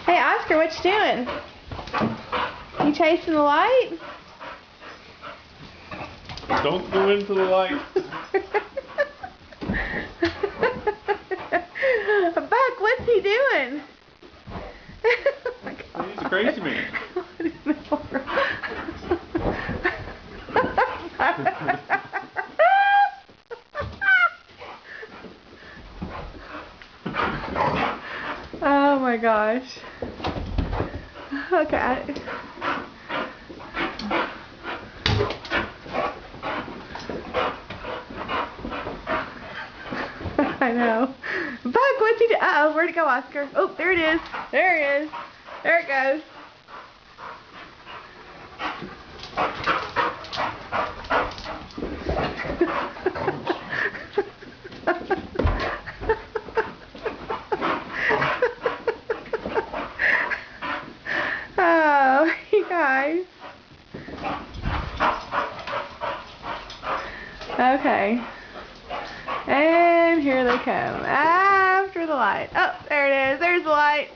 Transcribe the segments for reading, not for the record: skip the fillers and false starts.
Hey, Oscar, what you doing? You chasing the light? Don't go into the light. Buck, what's he doing? He's a crazy man. Oh my gosh. Okay. I know. Buck, what's he do? Uh-oh, where'd it go, Oscar? Oh, there it is. There it is. There it goes. Oh, you guys. Okay. And here they come. After the light. Oh, there it is. There's the light.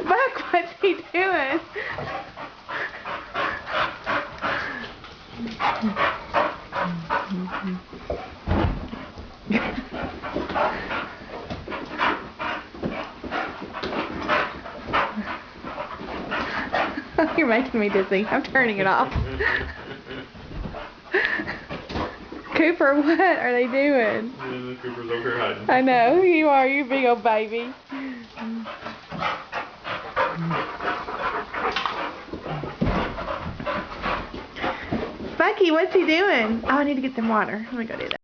Buck, what's he doing? You're making me dizzy. I'm turning it off. Cooper, what are they doing? Yeah, Cooper's over here hiding. I know, you are, you big old baby. Bucky, what's he doing? Oh, I need to get some water. Let me go do that.